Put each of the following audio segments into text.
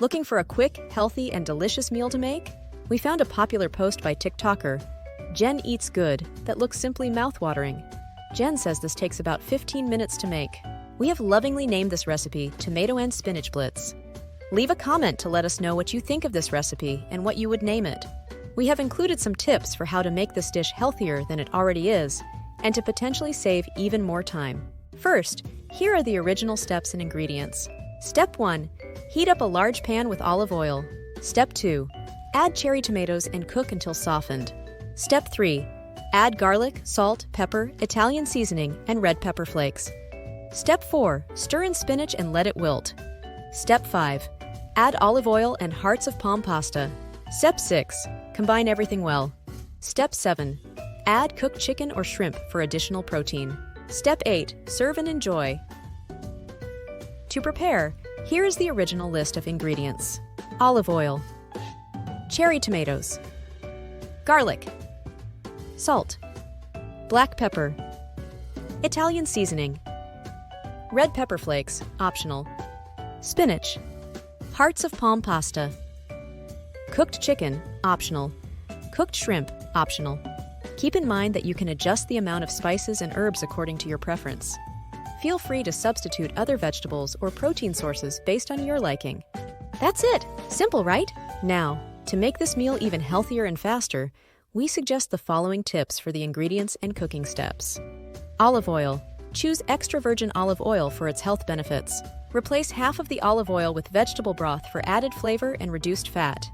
Looking for a quick, healthy, and delicious meal to make? We found a popular post by TikToker Jen Eats Good that looks simply mouthwatering. Jen says this takes about 15 minutes to make. We have lovingly named this recipe Tomato and Spinach Blitz. Leave a comment to let us know what you think of this recipe and what you would name it. We have included some tips for how to make this dish healthier than it already is, and to potentially save even more time. First, here are the original steps and ingredients. Step 1. Heat up a large pan with olive oil. Step 2. Add cherry tomatoes and cook until softened. Step 3. Add garlic, salt, pepper, Italian seasoning, and red pepper flakes. Step 4. Stir in spinach and let it wilt. Step 5. Add olive oil and hearts of palm pasta. Step 6. Combine everything well. Step 7. Add cooked chicken or shrimp for additional protein. Step 8. Serve and enjoy. To prepare, here is the original list of ingredients. Olive oil, cherry tomatoes, garlic, salt, black pepper, Italian seasoning, red pepper flakes, optional, spinach, hearts of palm pasta, cooked chicken, optional, cooked shrimp, optional. Keep in mind that you can adjust the amount of spices and herbs according to your preference. Feel free to substitute other vegetables or protein sources based on your liking. That's it! Simple, right? Now, to make this meal even healthier and faster, we suggest the following tips for the ingredients and cooking steps. Olive oil. Choose extra virgin olive oil for its health benefits. Replace half of the olive oil with vegetable broth for added flavor and reduced fat.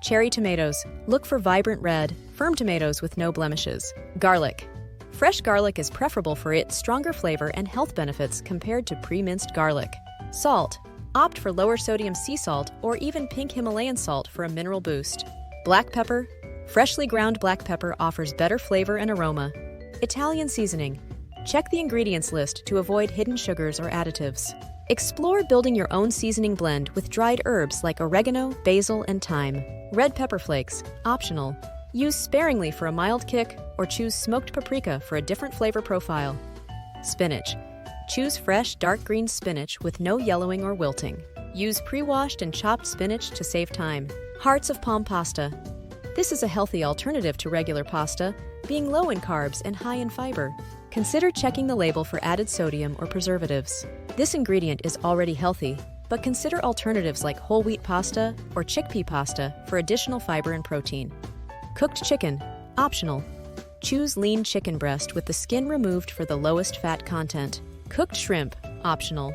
Cherry tomatoes. Look for vibrant red, firm tomatoes with no blemishes. Garlic. Fresh garlic is preferable for its stronger flavor and health benefits compared to pre-minced garlic. Salt. Opt for lower sodium sea salt or even pink Himalayan salt for a mineral boost. Black pepper. Freshly ground black pepper offers better flavor and aroma. Italian seasoning. Check the ingredients list to avoid hidden sugars or additives. Explore building your own seasoning blend with dried herbs like oregano, basil, and thyme. Red pepper flakes, optional. Use sparingly for a mild kick or choose smoked paprika for a different flavor profile. Spinach. Choose fresh, dark green spinach with no yellowing or wilting. Use pre-washed and chopped spinach to save time. Hearts of palm pasta. This is a healthy alternative to regular pasta, being low in carbs and high in fiber. Consider checking the label for added sodium or preservatives. This ingredient is already healthy, but consider alternatives like whole wheat pasta or chickpea pasta for additional fiber and protein. Cooked chicken, optional. Choose lean chicken breast with the skin removed for the lowest fat content. Cooked shrimp, optional.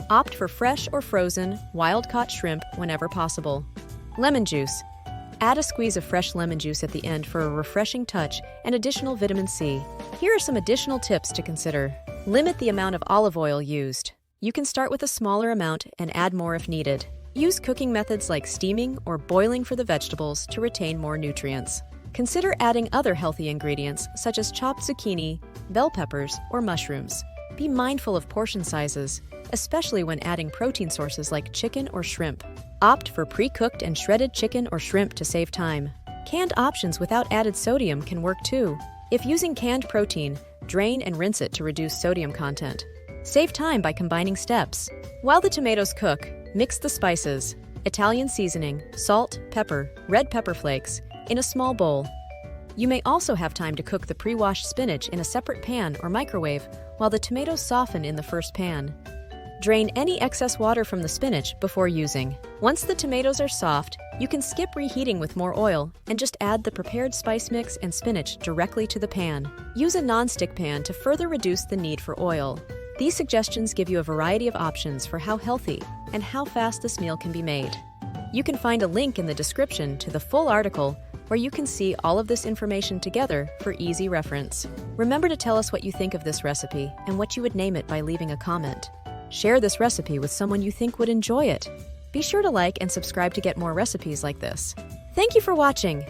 Opt for fresh or frozen, wild-caught shrimp whenever possible. Lemon juice. Add a squeeze of fresh lemon juice at the end for a refreshing touch and additional vitamin C. Here are some additional tips to consider. Limit the amount of olive oil used. You can start with a smaller amount and add more if needed. Use cooking methods like steaming or boiling for the vegetables to retain more nutrients. Consider adding other healthy ingredients such as chopped zucchini, bell peppers, or mushrooms. Be mindful of portion sizes, especially when adding protein sources like chicken or shrimp. Opt for pre-cooked and shredded chicken or shrimp to save time. Canned options without added sodium can work too. If using canned protein, drain and rinse it to reduce sodium content. Save time by combining steps. While the tomatoes cook, mix the spices, Italian seasoning, salt, pepper, red pepper flakes, in a small bowl. You may also have time to cook the pre-washed spinach in a separate pan or microwave while the tomatoes soften in the first pan. Drain any excess water from the spinach before using. Once the tomatoes are soft, you can skip reheating with more oil and just add the prepared spice mix and spinach directly to the pan. Use a non-stick pan to further reduce the need for oil. These suggestions give you a variety of options for how healthy and how fast this meal can be made. You can find a link in the description to the full article where you can see all of this information together for easy reference. Remember to tell us what you think of this recipe and what you would name it by leaving a comment. Share this recipe with someone you think would enjoy it. Be sure to like and subscribe to get more recipes like this. Thank you for watching.